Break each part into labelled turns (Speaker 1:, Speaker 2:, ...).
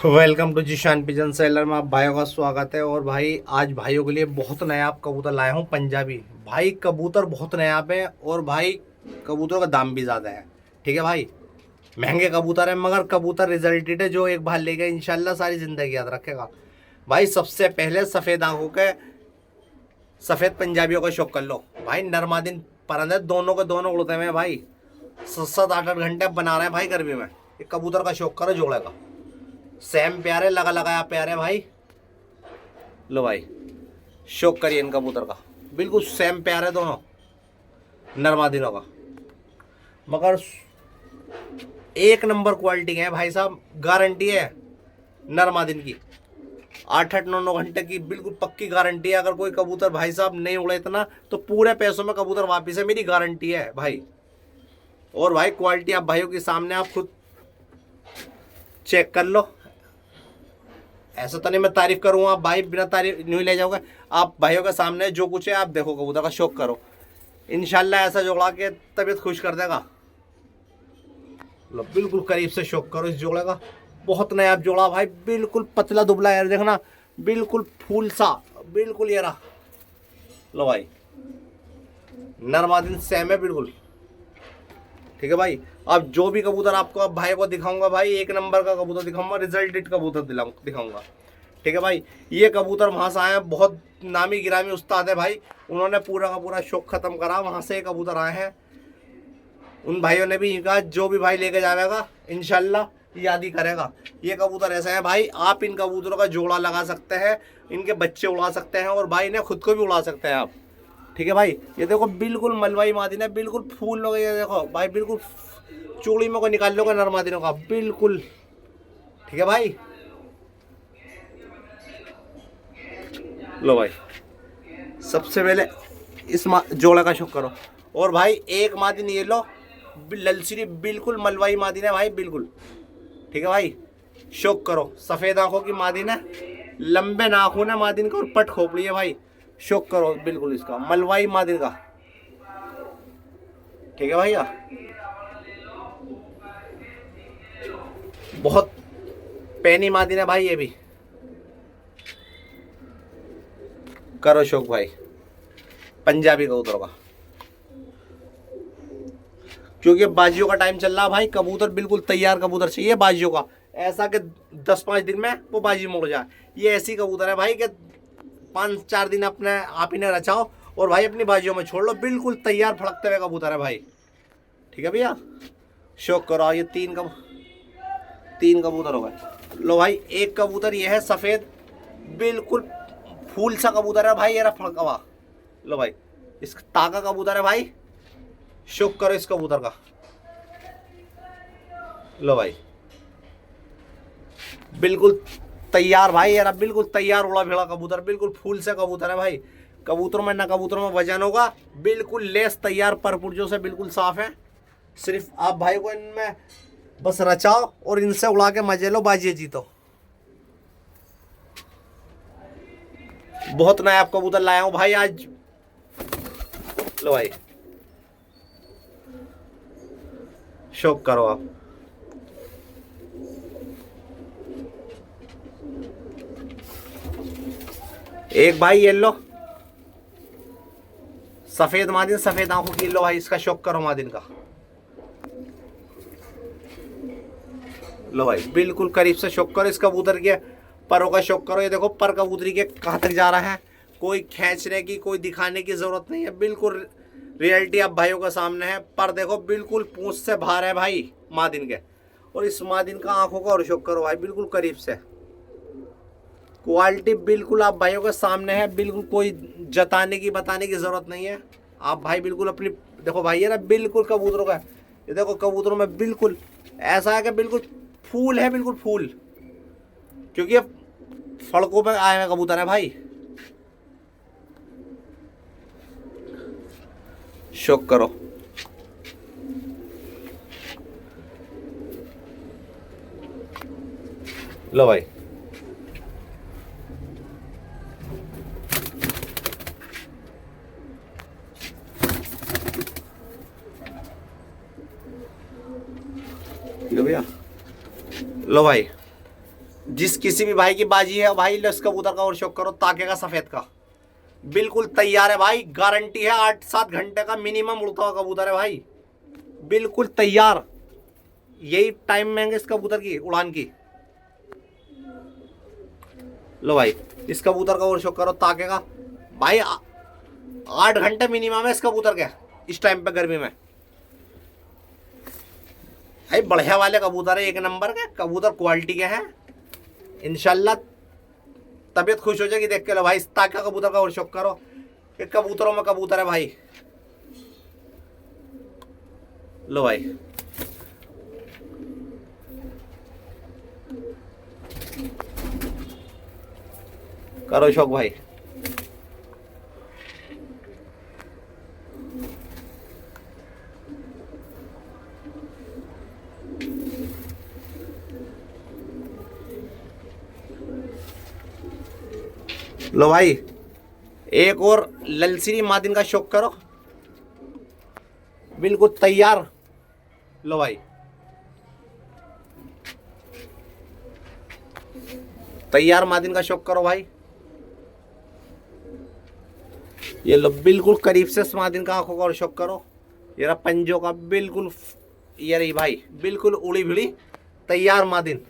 Speaker 1: Welcome to Zeeshan pigeon seller में आप भाइयों का स्वागत है। और भाई आज भाइयों के लिए बहुत नायाब कबूतर लाया हूँ पंजाबी। भाई कबूतर बहुत नायाब है और भाई कबूतरों का दाम भी ज़्यादा है। ठीक है भाई, महंगे कबूतर है मगर कबूतर रिजल्टेड है। जो एक बार ले गए इंशाल्लाह सारी ज़िंदगी याद रखेगा। भाई सबसे पहले सफ़ेद आंखों के सफ़ेद पंजाबियों का शौक कर लो भाई। नरमादिन परंदे दोनों के दोनों उड़ते हुए भाई 7-8 घंटे बना रहे हैं भाई गर्मी में। एक कबूतर का शौक करो जोड़े का। सेम प्यारे लगा लगाया प्यारे भाई। लो भाई शौक करिए इन कबूतर का, बिल्कुल सेम प्यारे दोनों नरमादिनों का। मगर एक नंबर क्वालिटी है भाई साहब, गारंटी है नरमादिन की। 8-8 9 9 घंटे की बिल्कुल पक्की गारंटी है। अगर कोई कबूतर भाई साहब नहीं उड़े इतना तो पूरे पैसों में कबूतर वापिस है, मेरी गारंटी है भाई। और भाई क्वालिटी आप भाइयों के सामने आप खुद चेक कर लो। ऐसा तो नहीं मैं तारीफ करूँगा, आप भाई बिना तारीफ नहीं ले जाओगे। आप भाइयों के सामने जो कुछ है आप देखो, कबूतर का शौक करो। इंशाल्लाह ऐसा जोड़ा के तबीयत खुश कर देगा। लो बिल्कुल करीब से शौक करो इस जोड़े का। बहुत नायाब जोड़ा भाई, बिल्कुल पतला दुबला यार, देखना बिल्कुल फूल सा, बिल्कुल ये रहा। लो भाई नरमादिन सेम है बिल्कुल। ठीक है भाई, अब जो भी कबूतर आपको अब भाई को दिखाऊंगा भाई, एक नंबर का कबूतर दिखाऊंगा, रिजल्टेड कबूतर दिखाऊंगा। ठीक है भाई, ये कबूतर वहाँ से आए हैं, बहुत नामी गिरामी उस्ताद है भाई। उन्होंने पूरा का पूरा शौक खत्म करा, वहाँ से ये कबूतर आए हैं। उन भाइयों ने भी कहा जो भी भाई लेके जाएगा इंशाल्लाह याद ही करेगा। ये कबूतर ऐसा है भाई, आप इन कबूतरों का जोड़ा लगा सकते हैं, इनके बच्चे उड़ा सकते हैं और भाई ने खुद को भी उड़ा सकते हैं आप। ठीक है भाई, ये देखो बिल्कुल मलवाई मादिन है, बिल्कुल फूल लोगे। ये देखो भाई बिल्कुल चूड़ी में को निकाल लोगे नरमादिनों का बिल्कुल। ठीक है भाई, लो भाई सबसे पहले इस जोड़ा का शौक करो। और भाई एक मादिन ये लो, ललसरी बिल्कुल मलवाई मादिन है भाई बिल्कुल। ठीक है भाई, शौक करो। सफ़ेद आंखों की मादिन है, लंबे नाखून है मादिन का और पट खोपड़ी है भाई। शौक करो बिल्कुल इसका, मलवाई मादिन का। ठीक है भैया, बहुत पैनी मादिन है भाई ये भी। करो शौक भाई पंजाबी कबूतरों का, क्योंकि बाजियों का टाइम चल रहा है भाई। कबूतर बिल्कुल तैयार कबूतर चाहिए बाजियों का, ऐसा कि 10-5 दिन में वो बाजी मुड़ जाए। ये ऐसी कबूतर है भाई कि 5-4 दिन अपने आप ही ने रचाओ और भाई अपनी बाजियों में छोड़ लो, बिल्कुल तैयार फड़कते हुए कबूतर है भाई। ठीक है भैया, शौक करो। ये तीन कबूतर हो गए। लो भाई एक कबूतर ये है सफ़ेद, बिल्कुल फूल सा कबूतर है भाई, ये रहा फड़कवा। लो भाई इसका ताका कबूतर है भाई, शौक करो इस कबूतर का। लो भाई बिल्कुल तैयार भाई, यार बिल्कुल तैयार उड़ा भेड़ा कबूतर, बिल्कुल फूल से कबूतर है भाई। कबूतरों में ना कबूतरों में वजन होगा, बिल्कुल लेस तैयार पर पुर्जों से बिल्कुल साफ है। सिर्फ आप भाई को इनमें बस रचाओ और इनसे उड़ा के मजे लो, बाजी जीतो। बहुत नया आप कबूतर लाया हूं भाई आज। लो भाई शौक करो आप। एक भाई ये लो सफेद मादिन, सफेद आंखों की। लो भाई इसका शौक करो मादिन का। लो भाई बिल्कुल करीब से शौक करो इस कबूतर के परों का शौक करो। ये देखो पर कबूतरी के कहाँ तक जा रहा है, कोई खींचने की कोई दिखाने की जरूरत नहीं है, बिल्कुल रियलिटी आप भाइयों के सामने है। पर देखो बिल्कुल पूंछ से बाहर है भाई मादिन के। और इस मादिन का आंखों का और शौक करो भाई, बिल्कुल करीब से। क्वालिटी बिल्कुल आप भाइयों के सामने है, बिल्कुल कोई जताने की बताने की जरूरत नहीं है। आप भाई बिल्कुल अपनी देखो भाई, ये ना बिल्कुल कबूतरों का, ये देखो कबूतरों में बिल्कुल ऐसा है कि बिल्कुल फूल है, बिल्कुल फूल, क्योंकि ये फड़कों पे आए हुए कबूतर है भाई। शौक करो। लो भाई ठीक है भैया। लो भाई जिस किसी भी भाई की बाजी है भाई, लो इस कबूतर का और शौक करो, ताके का सफेद का बिल्कुल तैयार है भाई, गारंटी है 8-7 घंटे का मिनिमम उड़ता हुआ कबूतर है भाई, बिल्कुल तैयार। यही टाइम में इस कबूतर की उड़ान की। लो भाई इस कबूतर का और शौक करो, ताके का भाई 8 घंटे मिनिमम है इस कबूतर के इस टाइम पे गर्मी में भाई। बढ़िया वाले कबूतर है, एक नंबर के कबूतर, क्वालिटी के हैं इंशाल्लाह। तबीयत खुश हो जाएगी देख के। लो भाई इस ताके कबूतर का और शौक करो, ये कबूतरों में कबूतर है भाई। लो भाई करो शौक भाई। लो भाई एक और ललसीरी मादिन का शौक करो, बिल्कुल तैयार। लो भाई तैयार मादिन का शौक करो भाई। ये लो बिल्कुल करीब से मादिन का आंखों का और शौक करो, ये रहा पंजों का बिल्कुल, ये रही भाई बिल्कुल उड़ी भिड़ी तैयार मादिन।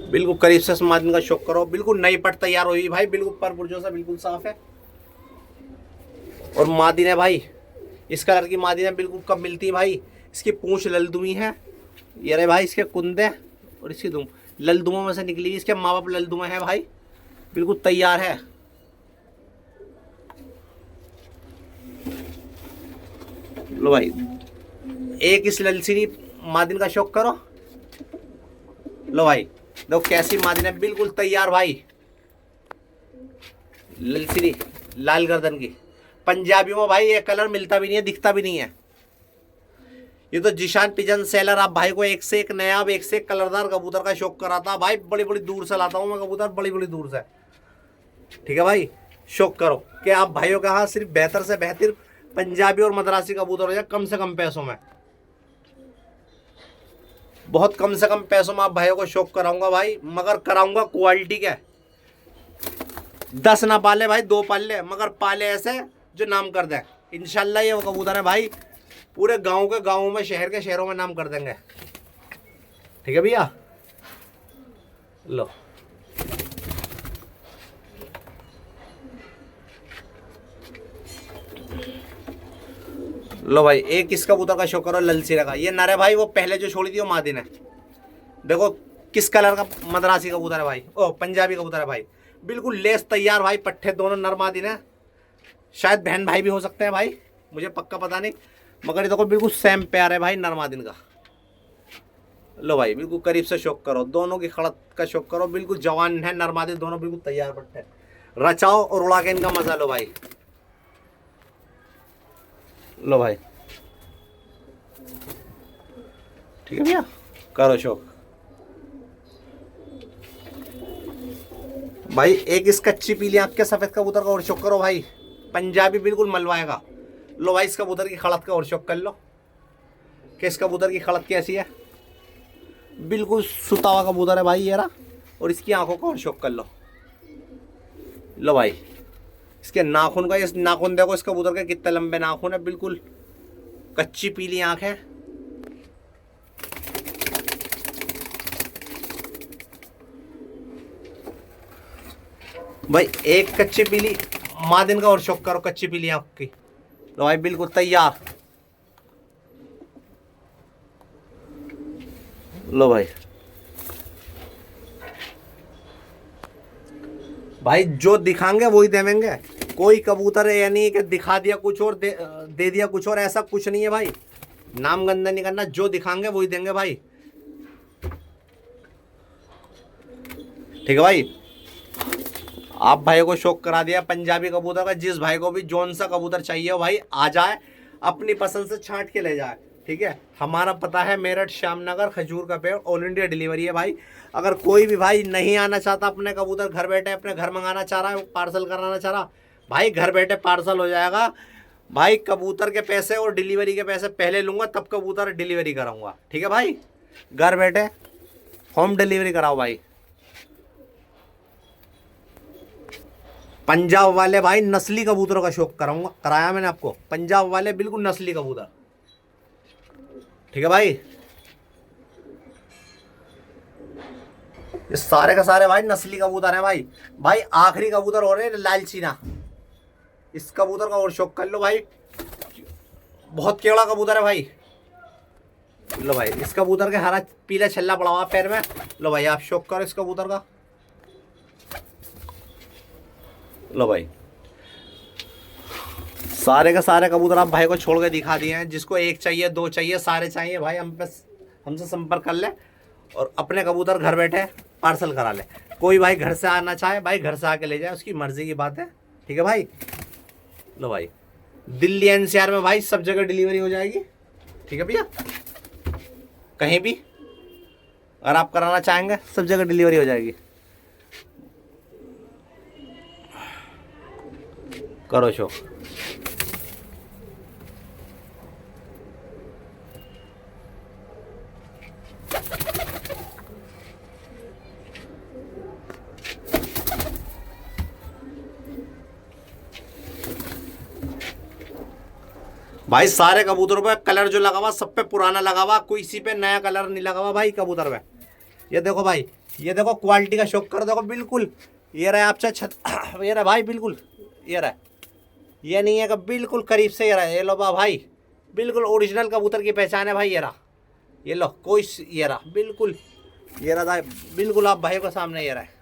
Speaker 1: बिल्कुल करीब से मादिन का शौक करो, बिल्कुल नई पट तैयार हुई भाई, बिल्कुल पर पुर्जों से बिल्कुल साफ है। और मादिन है भाई, इस कलर की मादिन है बिल्कुल कब मिलती है भाई। इसकी पूंछ ललदुमी है, ये रहे भाई इसके कुंदे, और इसकी दुम ललदुमों में से निकली, इसके माँ बाप ललदुमे हैं भाई, बिल्कुल तैयार है। लो भाई एक इस ललसीरी मादिन का शौक करो। लो भाई देखो कैसी मादिन है, बिल्कुल तैयार भाई, ललसीरी लाल गर्दन की। पंजाबियों में भाई ये कलर मिलता भी नहीं है, दिखता भी नहीं है। ये तो जिशान पिजन सेलर आप भाई को एक से एक नया, एक से एक कलरदार कबूतर का शौक कराता भाई। बड़ी बड़ी दूर से लाता हूँ मैं कबूतर, बड़ी बड़ी दूर से। ठीक है भाई शौक करो कि आप भाइयों के यहाँ सिर्फ बेहतर से बेहतर पंजाबी और मद्रासी कबूतर हो जाए, कम से कम पैसों में, बहुत कम से कम पैसों में आप भाइयों को शौक कराऊंगा भाई, मगर कराऊंगा क्वालिटी के। 10 ना पाले भाई 2 पाल ले, मगर पाले ऐसे जो नाम कर दे। इंशाल्लाह ये वो कबूतर है भाई, पूरे गांव के गांवों में, शहर के शहरों में नाम कर देंगे। ठीक है भैया। लो लो भाई एक इस कबूतर का शौक करो, ललसीरा का। ये नर है भाई, वो पहले जो छोड़ी थी वो मादिन है। देखो किस कलर का मद्रासी कबूतर है भाई, ओ पंजाबी कबूतर है भाई, बिल्कुल लेस तैयार भाई। पट्टे दोनों नर मादिन है, शायद बहन भाई भी हो सकते हैं भाई, मुझे पक्का पता नहीं, मगर ये देखो बिल्कुल सेम प्यार है भाई नर मादिन का। लो भाई बिल्कुल करीब से शौक करो, दोनों की खड़क का शौक करो, बिल्कुल जवान है नर मादिन दोनों, बिल्कुल तैयार पट्टे। रचाओ और उड़ा के इनका मजा लो भाई। लो भाई ठीक है भैया करो शौक भाई। एक इस कच्ची पीली आंख के सफेद कबूतर का और शौक करो भाई, पंजाबी बिल्कुल मलवाएगा। लो भाई इस कबूतर की खड़क का और शौक कर लो कि इस कबूतर की खड़क कैसी है, बिल्कुल सुता हुआ कबूतर है भाई ये रहा। और इसकी आंखों का और शौक कर लो। लो भाई इसके नाखून का, इस नाखून देखो इस कबूतर के कितने लंबे नाखून है, बिल्कुल कच्ची पीली आंख है। भाई एक कच्ची पीली मादिन का और शौक करो, कच्ची पीली आंख की। लो भाई बिल्कुल तैयार। लो भाई भाई जो दिखाएंगे वही देवेंगे, कोई कबूतर है या नहीं कि दिखा दिया कुछ और दे दिया कुछ और, ऐसा कुछ नहीं है भाई। नाम गंदा नहीं करना, जो दिखाएंगे वही देंगे भाई। ठीक है भाई आप भाई को शौक करा दिया पंजाबी कबूतर का। जिस भाई को भी जोन सा कबूतर चाहिए हो भाई आ जाए, अपनी पसंद से छांट के ले जाए। ठीक है। हमारा पता है मेरठ श्यामनगर खजूर का पेड़, ऑल इंडिया डिलीवरी है भाई। अगर कोई भी भाई नहीं आना चाहता अपने कबूतर घर बैठे अपने घर मंगाना चाह रहा है, पार्सल कराना चाह रहा, भाई घर बैठे पार्सल हो जाएगा भाई। कबूतर के पैसे और डिलीवरी के पैसे पहले लूँगा, तब कबूतर डिलीवरी कराऊंगा, ठीक है भाई। घर बैठे होम डिलीवरी कराओ भाई। पंजाब वाले भाई नस्ली कबूतरों का शौक कराऊंगा, कराया मैंने आपको। पंजाब वाले बिल्कुल नस्ली कबूतर, ठीक है भाई। ये सारे का सारे भाई नस्ली कबूतर हैं भाई। भाई आखिरी कबूतर हो रहे लाल चीना, इस कबूतर का और शौक कर लो भाई। बहुत केवड़ा कबूतर है भाई। लो भाई इस कबूतर के हरा पीला छल्ला पड़ा हुआ पैर में। लो भाई आप शौक करो इस कबूतर का। लो भाई सारे का सारे कबूतर आप भाई को छोड़ के दिखा दिए हैं। जिसको एक चाहिए, दो चाहिए, सारे चाहिए भाई, हमसे संपर्क कर ले और अपने कबूतर घर बैठे पार्सल करा ले। कोई भाई घर से आना चाहे भाई घर से आके ले जाए, उसकी मर्जी की बात है, ठीक है भाई। लो भाई दिल्ली एनसीआर में भाई सब जगह डिलीवरी हो जाएगी, ठीक है भैया। कहीं भी अगर आप कराना चाहेंगे सब जगह डिलीवरी हो जाएगी। करो शो। भाई सारे कबूतरों पे कलर जो लगा हुआ सब पे पुराना लगा हुआ, कोई इसी पे नया कलर नहीं लगा हुआ भाई कबूतर पे। ये देखो भाई, ये देखो क्वालिटी का शौक कर देखो बिल्कुल। ये रहा आपसे ये रहा भाई बिल्कुल, ये रहा, ये नहीं है कि बिल्कुल करीब से ये रहा। ये लो भाई बिल्कुल ओरिजिनल कबूतर की पहचान है भाई। ये रहा, ये लो कोई, ये रहा बिल्कुल, ये रहा बिल्कुल आप भाई को सामने ये रहा है।